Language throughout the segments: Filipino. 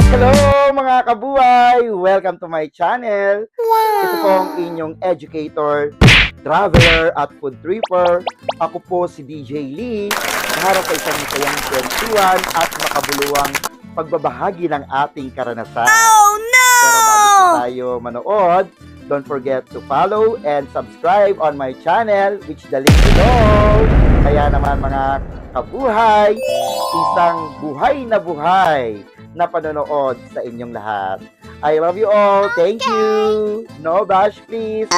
Hello mga kabuhay! Welcome to my channel. Ito po ang inyong educator, traveler at food tripper. Ako po si DJ Lee. Naharap sa isang masayang kwentuhan at makabuluhang pagbabahagi ng ating karanasan. Oh no! Pero bago po tayo manood, don't forget to follow and subscribe on my channel, which the link below. Kaya naman mga kabuhay, isang buhay na panonood sa inyong lahat. I love you all. Thank you. No bash, please.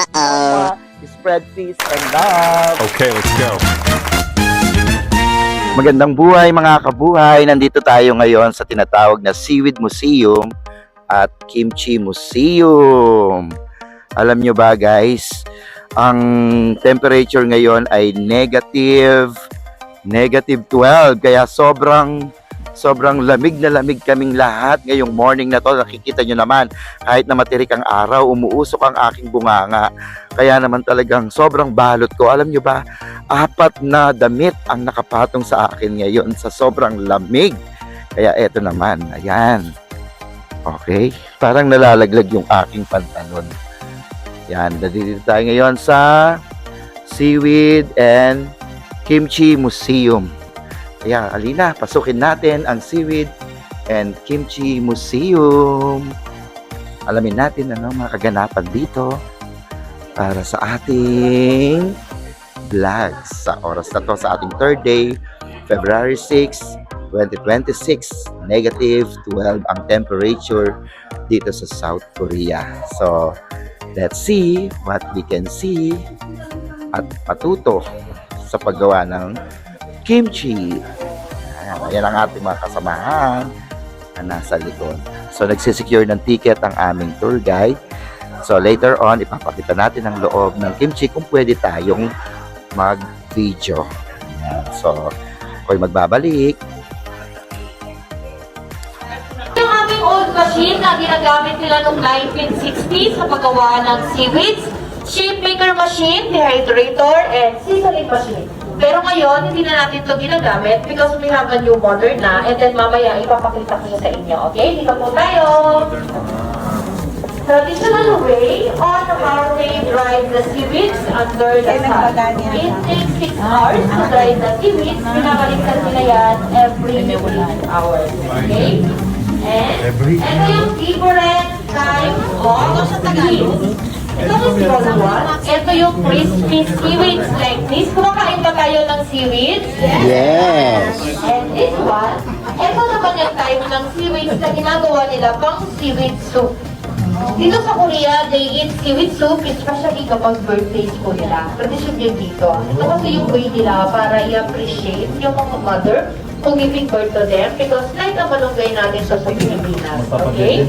Spread peace and love. Okay, let's go. Magandang buhay mga kabuhay. Nandito tayo ngayon sa tinatawag na Seaweed Museum at Kimchi Museum. Alam nyo ba guys, ang temperature ngayon ay negative 12. Kaya sobrang lamig na lamig kaming lahat ngayong morning na to. Nakikita nyo naman, kahit na matirik ang araw, umuusok ang aking bunganga. Kaya naman talagang sobrang balot ko. Alam nyo ba, 4 na damit ang nakapatong sa akin ngayon sa sobrang lamig. Kaya eto naman, ayan. Okay, parang nalalaglag yung aking pantalon. Yan, nandito tayo ngayon sa Seaweed and Kimchi Museum. Kaya, alina, pasukin natin ang Seaweed and Kimchi Museum. Alamin natin ano mga kaganapan dito para sa ating vlog sa oras na to, sa ating third day, February 6, 2026. Negative 12 ang temperature dito sa South Korea. So, let's see what we can see at patuto sa paggawa ng kimchi. Ayan ang ating mga kasamahan na nasa likod. So, nagsisecure ng ticket ang aming tour guide. So, later on, ipapakita natin ang loob ng kimchi kung pwede tayong mag-video. Ayan. So, ako'y magbabalik. Yung aming old machine na ginagamit nila noong 1960s sa paggawa ng seaweeds, shape maker machine, dehydrator, and seasoning machine. Pero ngayon, hindi na natin ito ginagamit because we have a new modern na, and then mamaya ipapakita ko sa inyo. Okay? Dito po tayo! Traditional way on how they dry the seaweeds under the sun. It takes 6 hours to dry the seaweeds. Binabaliktad nila yan every 8 hours. Okay? And ito yung different types of seaweeds. Ito yung small one. Ito yung crispy seaweeds like this. Kumakain ba tayo ng seaweeds? Yes! And this one, ito naman yung type ng seaweeds na ginagawa nila pang seaweed soup. Dito sa Korea, they eat seaweed soup, especially kapag birthdays po nila. Tradisyon din dito. Ito kasi yung way nila para i-appreciate yung mga mother who giving birth to them because like ang malunggay natin sa Pilipinas. Okay?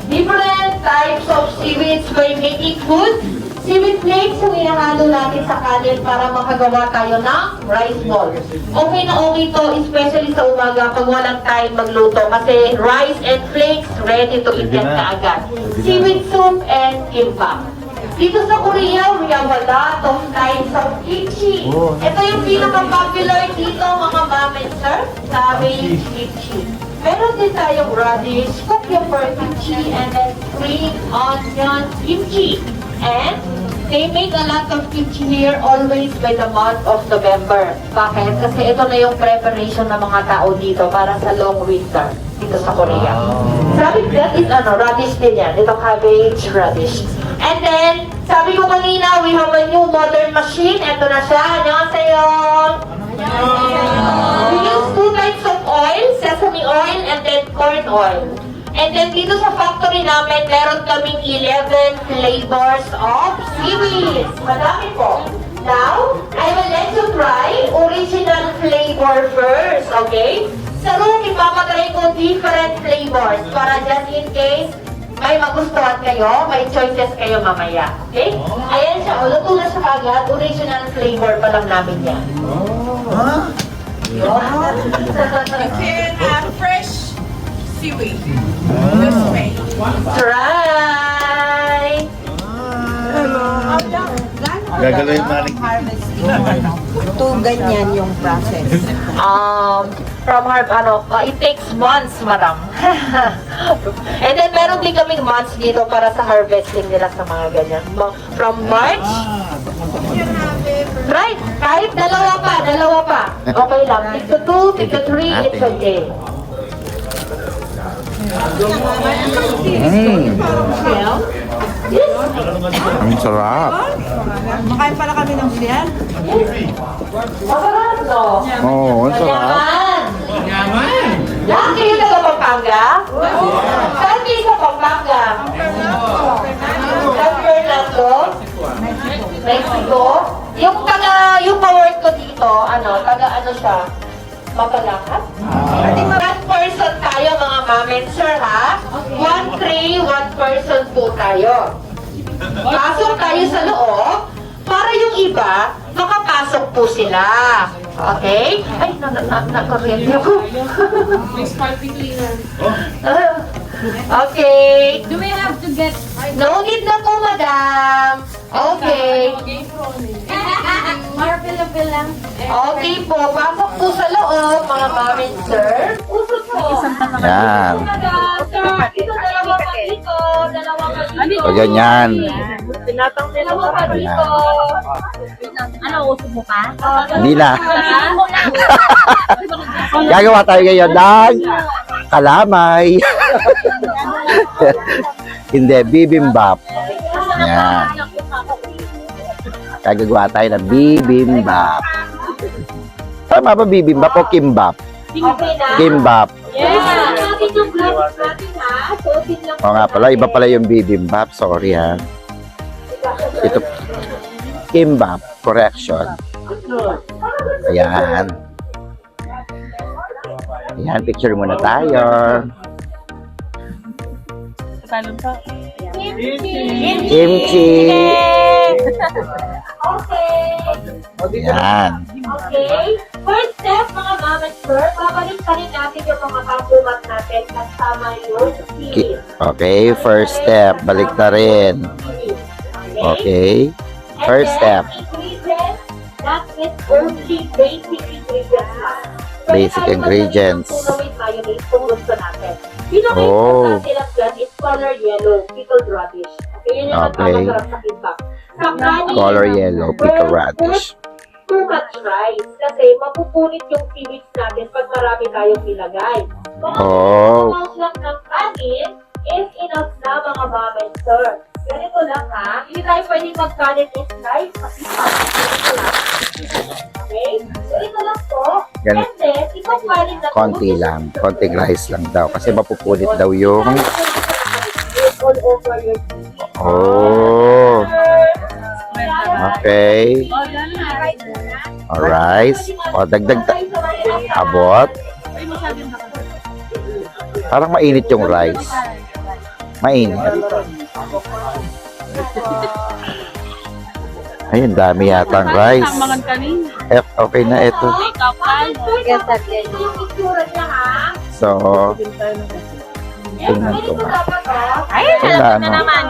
Different types of seaweeds by making food. Seaweed flakes yung inahalo natin sa kanin para makagawa tayo ng rice balls. Okay na okay to, especially sa umaga pag walang time magluto kasi rice and flakes ready to eat yan kaagad. Seaweed soup and kimbap. Dito sa Korea, we have a lot of types of kimchi. Ito yung pinaka-popular dito mga mom and sir, cabbage kimchi. Meron din tayong radish, cucumber kimchi, and then spring onion kimchi. And they make a lot of kimchi here always by the month of November. Bakit? Kasi ito na yung preparation ng mga tao dito para sa long winter dito sa Korea. Sabi that is radish din yan. Ito cabbage, radish. And then, sabi ko kanina, we have a new modern machine. Ito na siya. Annyeonghaseyo! We use 2 types of oil, sesame oil and then corn oil. And then dito sa factory namin, meron kaming 11 flavors of seaweeds. Madami po. Now, I will let you try original flavor first, okay? Sa room, ipapatry ko different flavors para just in case may magustuhan kayo, may choices kayo mamaya. Okay? Ayan siya, luto na siya agad. Original flavor pa lang namin yan. Fresh seaweed. Try. Try! Hello. Gagalaw yung manik. To ganyan yung process. From it takes months, madam. And then meron din kaming months dito para sa harvesting nila sa mga ganyan. From March. Right, kahit dalawa pa. Okay lang. Tigto 2, tigto 3, it's okay. Ang sarap. Makain pala kami ng siyan. Masarap, no? Oo, ang sarap. Yaman! Lahat kayo taga Pampanga? Saan kayo sa Pampanga? San Fernando? Mexico? Yung pa-work ko dito, taga siya? Mapalakas? One person tayo, mga ma'am and sir, ha? 1 tray, 1 person po tayo. Pasok tayo sa loob, para yung iba, makapasok po sila. Okay? Ay, nakuryente ako. Okay. Do we have to get... No need na po, madam. Okay. More pila-pila lang. Okay po, pasok po sa loob, mga ma'am and sir. Usap po. Yan. Dito, dalawa pa dito. Dalawa pa dito. O, ganyan. Dalawa pa dito. Ano, usap mo ka? Hindi na. Gagawa tayo ngayon ng kalamay. Hindi, bibimbap. Yan. Gagawa tayo ng bibimbap. Tama ba bibimbap o kimbap? Okay na? Kimbap. Yes. Natin yung gloves natin, ha? Suotin lang. O nga pala, iba pala yung bibimbap. Sorry ha. Ito, kimbap. Correction. Ayan. Ayan, picture muna tayo. Kimchi. Okay. Ayan. Okay. First step, mga ma'am and sir, babalik pa rin natin yung mga tampumat natin kasama yung seaweed. Okay, first step. Balik na rin. Okay. First step. Ingredients, that is only basic ingredients lang. Basic ingredients. With mayonnaise kung gusto natin. Pinaka-basic Oh. natin ang dyan is color yellow, pickled radish. Okay, yun yung Okay. nagpapasarap sa kimbap. Sa kanin, Color yellow, pickled radish. too much rice kasi mapupunit yung seaweeds natin pag marami tayong ilagay. Oh. Amount lang ng kanin is enough na, mga ma'am and sir. Ganito lang, ha? Hindi tayo pwedeng mag-kanin is rice kasi ganito lang. Okay? So ito lang po. Gan- And then, itong kanin na to, Konti lang. Konting rice lang daw. Kasi mapupunit daw yung... all over your seaweed. Oh. Okay. Alright. O, dagdag. Abot. Parang mainit yung rice. Mainit. Ayun, dami yata ang rice. Okay na ito. Yung itsura niya, ha? So, tingnan ko. Ay, Wala, no? naman.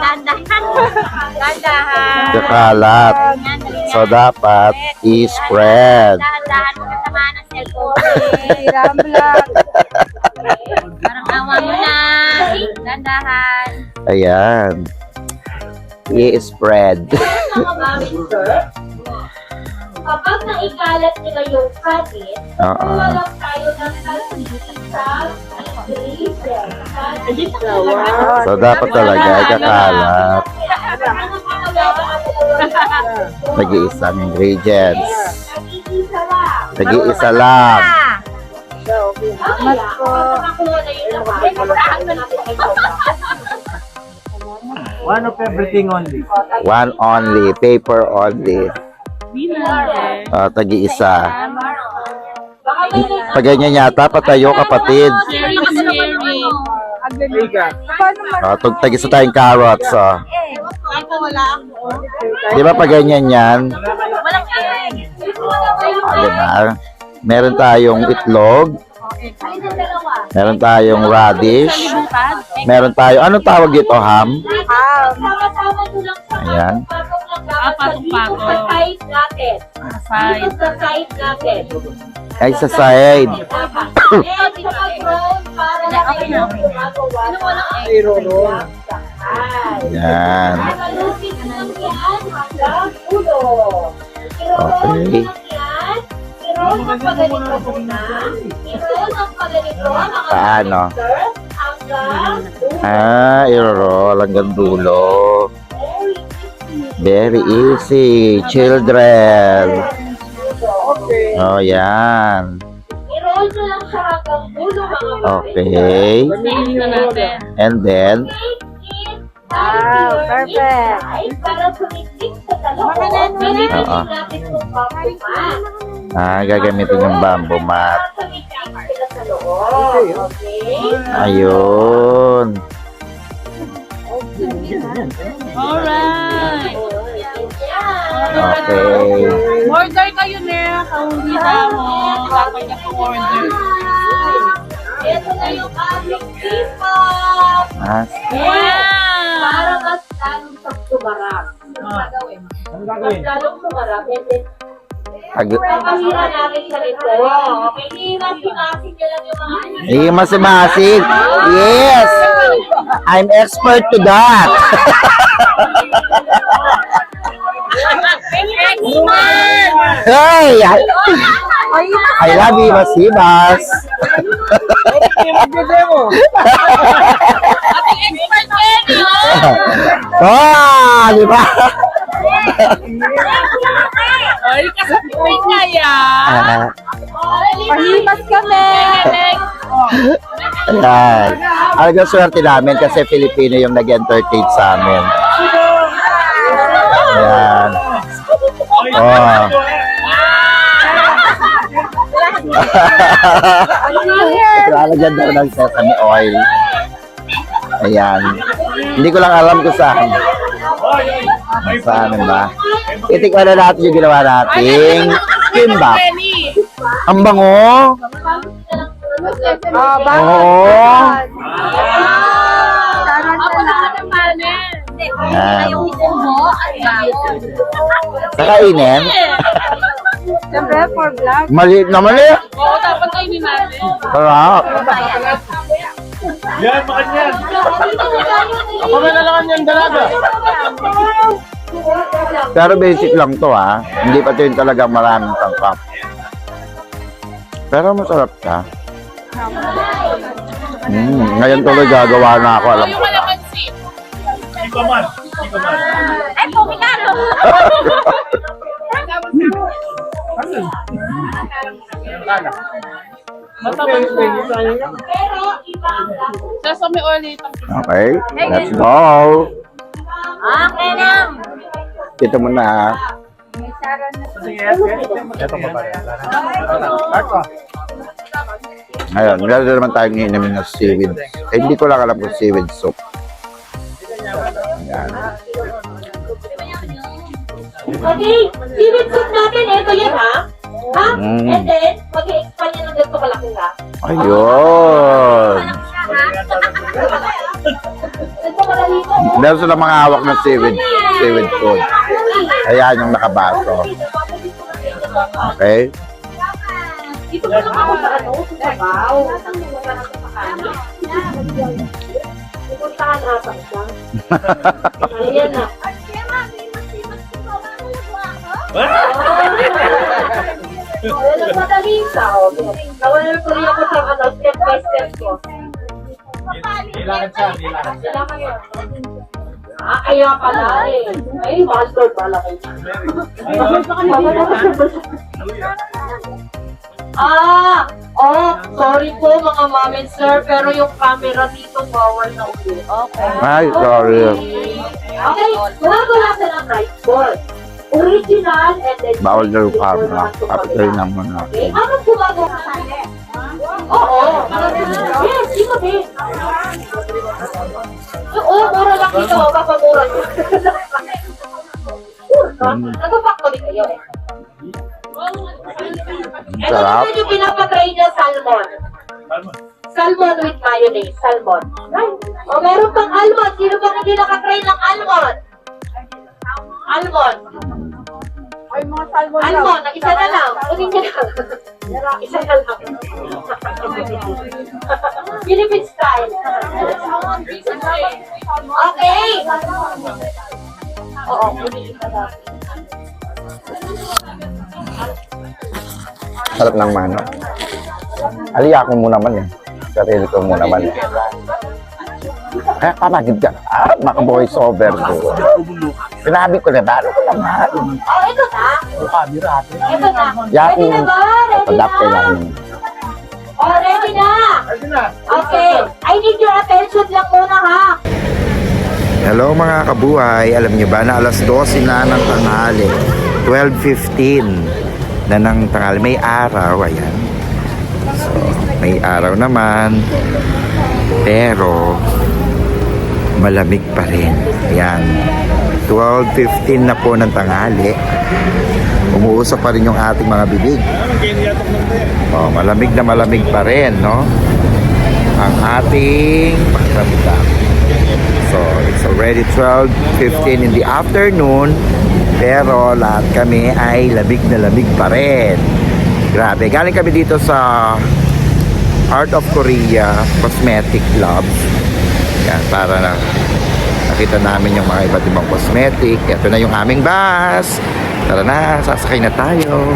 Dahan-dahan. Kakalat. So, dapat i-spread. Dahan-dahan mo kasama ng cellphone. Ramblang. Parang awa mo na. Dahan-dahan. Ayan. I-spread. Mga mami, sir, kapag naikalat nila yung kanin, Oo. kuha lang tayo ng kalsisang ingredients. So, dapat talaga ikakalat. Nag-iisang ingredients. Nag-iisa lang. Nag-iisa lang. Mamaya, kapag nakakuha na yung laman, pagkakaan na natin kay Soba. One of everything only. One only. Paper only. Tag-iisa. Baka may Pag ganyan yata, patayo kapatid. Tag-isa tayong carrots. Di ba pag ganyan yan? Diba? Meron tayong itlog. Meron tayong radish. Meron tayo, anong tawag ito, ham? sama-sama nyo lang sa Ayan. patong lang patong-patong. Dito sa side natin. Dito sa side natin. Ay, sa side. And sa pag-roll, para na kayo gumagawa ng Yan. Nakalusin lang yan hanggang ulo. I-roll Okay. lang yan. I-roll ng paganito muna. I-roll ng paganito, mga Paano? sisters, hanggang ulo. I-roll hanggang dulo. Very easy, children. Oh, yan. I-roll nyo lang siya hanggang ulo, mga Okay. And then, Wow, perfect. Para sumikip sa talong. Gamitin natin itong bamboo mat. gagamitin yung bamboo mat. Para sumikip sila sa loob. Okay? Ayun. Alright. Okay. Order kayo na. Kahuli na mo. Kapag na order. Ito na yung aming K-pop. Mas, Para mas lalong sa sumarap. Mas lalong sumarap. And then, papahira namin siya nito. Okay, himas-himasin nyo lang yung mga Himas-himasin. Yes! I'm expert to that. Hey! I love himas-himas. Di ba? Ay, kasapin nga yan. Pahimas kami. Ayan. Alagang swerte namin kasi Filipino yung nag-entertain sa amin. Ayan. Oh. Lalagyan daw ng sesame oil. Ayan. Hindi ko lang alam kung saan. Saan ba? Itikman na natin yung ginawa nating kimbap. Ang bango. Oh, bakit? Oo. Ayan. Nakainin? Siyempre, for vlog. Maliit na maliit. Oo, dapat kainin natin. Sarap. Yan, makan yan. Ako na lang yan, dalaga. Pero basic lang to ha. Hindi pa ito yung talagang maraming tangkap. Pero masarap ka. Ngayon tuloy gagawa na ako. Alam Yung ko na. kalamansi. Ikaw man. Ikaw man. Ay, pumikado. Pero iba ang Sesame oil ito. Okay, let's go. Okay lang. Dito muna. Ito pa ba? Ayun, meron naman tayong inumin na seaweed. Eh, hindi ko lang alam kung seaweed soup. Ayan. Okay, seaweed soup natin, ito yan ha. Ha? Mm. And then, mag-i-expand yan ng ganito kalaki ha. Ayun. Ganito kalaki ito. Meron silang mga hawak ng seaweed food. Ayan yung nakabaso. Okay? Dito pa lang ako sa ano, sa sabaw. Pupuntahan ata siya. Ayan na. Walang madaling tao. Nawala tuloy ako sa ano, step by step ko. Nilakan siya, nilakan siya. Kailangan yun. Ah, kaya pala eh. Ay, mahal ko, pala kayo. Sorry po mga ma'am and sir, pero yung camera dito bawal na ulit. Okay. Ay, sorry. Okay, gumagawa ka ng rice ball. Original and then... Bawal na yung camera. Kapitay naman Okay, natin. anong gumagawa ka? Oo. Yes, ito din. Oo, mura lang dito. Papamura nyo. Nag-factory kayo eh. Ang Ito sarap. naman yung pinapatry niya, salmon. Salmon with mayonnaise. Salmon. Right? O meron pang almond. Sino bang hindi nakatry ng almond? Almond. Ay, mga salmon lang. Almond, isa na lang. Kunin niyo lang. Isa na lang. Philippine style. Okay. Oo, Sarap ng mano. Aliya ko mo naman eh. Sarili ko mo naman eh. Kaya paragid ka. Maka voice over ko. Sinabi ko na dalo ko naman. Oh, ito na. Ito na. Yaku. Ready na ba? Ready Padapte na? lang. Oh, ready na. Okay. I need your attention lang muna, ha? Hello mga kabuhay. Alam niyo ba na alas 12 na ng tanghali. 12:15 na ng tanghali. May araw. Ayan. So, may araw naman. Pero, malamig pa rin. Ayan. 12:15 na po ng tanghali. Umuusap pa rin yung ating mga bibig. Oh, malamig na malamig pa rin, no? Ang ating pakiramdam. So, it's already 12:15 in the afternoon. Pero lahat kami ay lamig na lamig pa rin. Grabe. Galing kami dito sa Art of Korea Cosmetic Lab. Yan, para na nakita namin yung mga iba't ibang cosmetic. Ito na yung aming bus. Tara na, sasakay na tayo.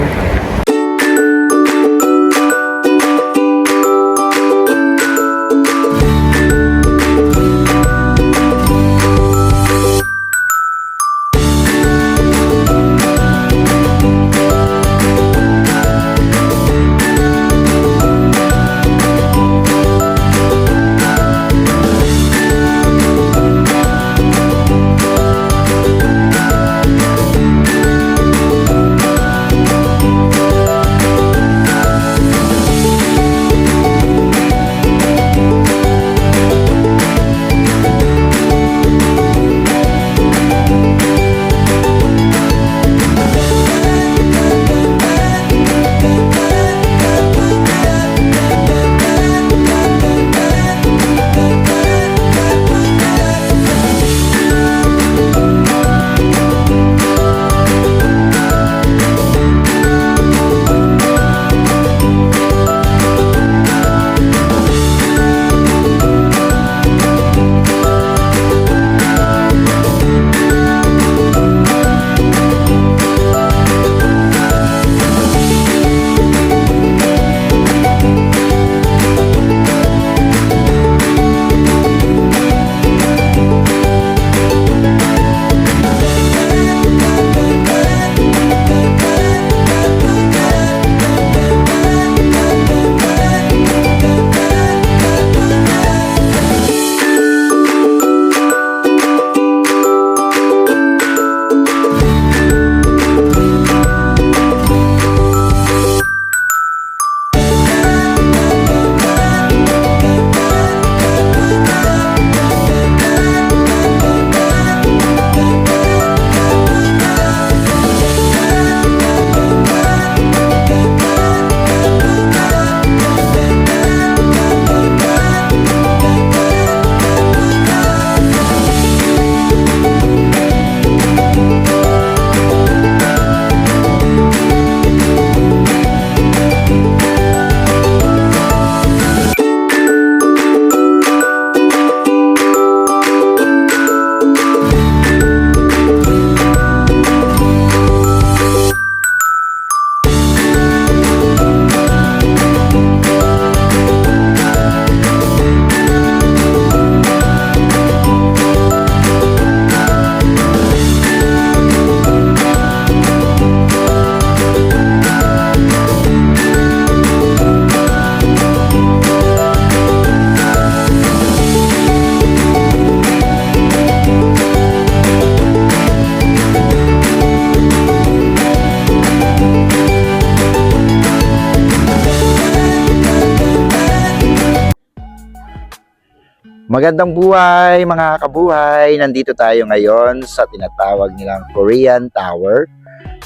Magandang buhay mga kabuhay! Nandito tayo ngayon sa tinatawag nilang Korean Tower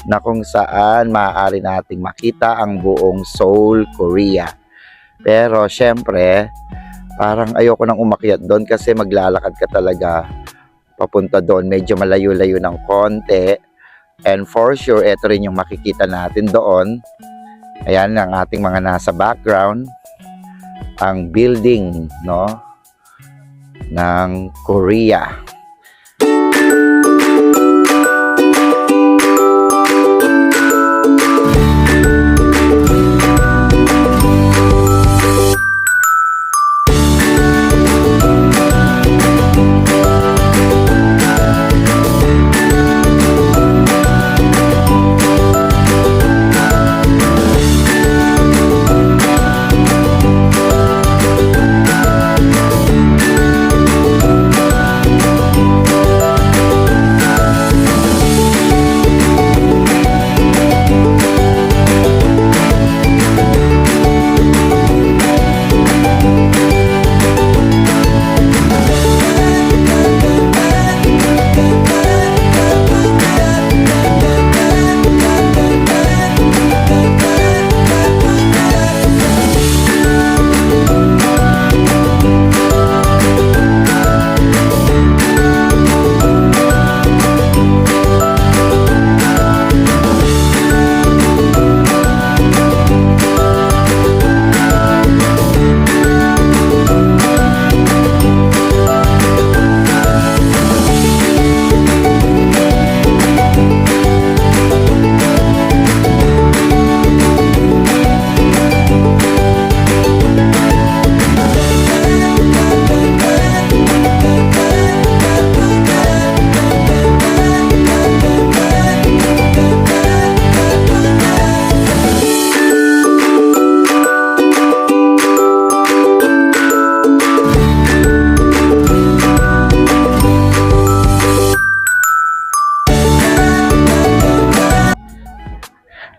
na kung saan maaari nating makita ang buong Seoul, Korea. Pero syempre, parang ayoko nang umakyat doon kasi maglalakad ka talaga papunta doon. Medyo malayo-layo ng konti. And for sure, ito rin yung makikita natin doon. Ayan ang ating mga nasa background. Ang building, no, ng Korea.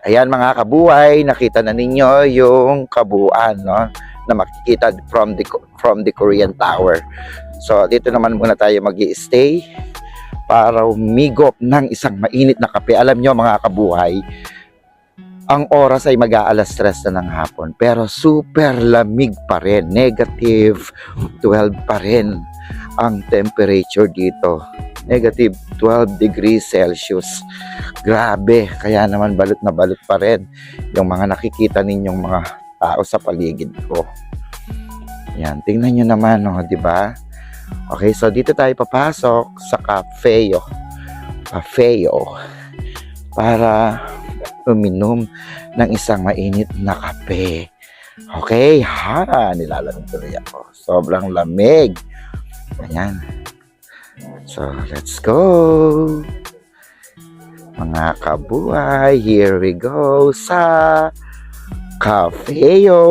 Ayan mga kabuhay, nakita na ninyo yung kabuuan, no, na makikita from the Korean Tower. So dito naman muna tayo mag-i-stay para umigop ng isang mainit na kape. Alam nyo mga kabuhay, ang oras ay mag-aalas 3 na ng hapon, pero super lamig pa rin. Negative 12 pa rin ang temperature dito. Negative 12 degrees Celsius. Grabe, kaya naman balot na balot pa rin yung mga nakikita ninyong mga tao sa paligid ko. Yan, tingnan nyo naman, no, di ba? Okay, so dito tayo papasok sa Cafeo para uminom ng isang mainit na kape. Okay, nilalamig tuloy ako. Sobrang lamig. Ayan. So, let's go. Mga kabuhay, here we go sa Cafeo.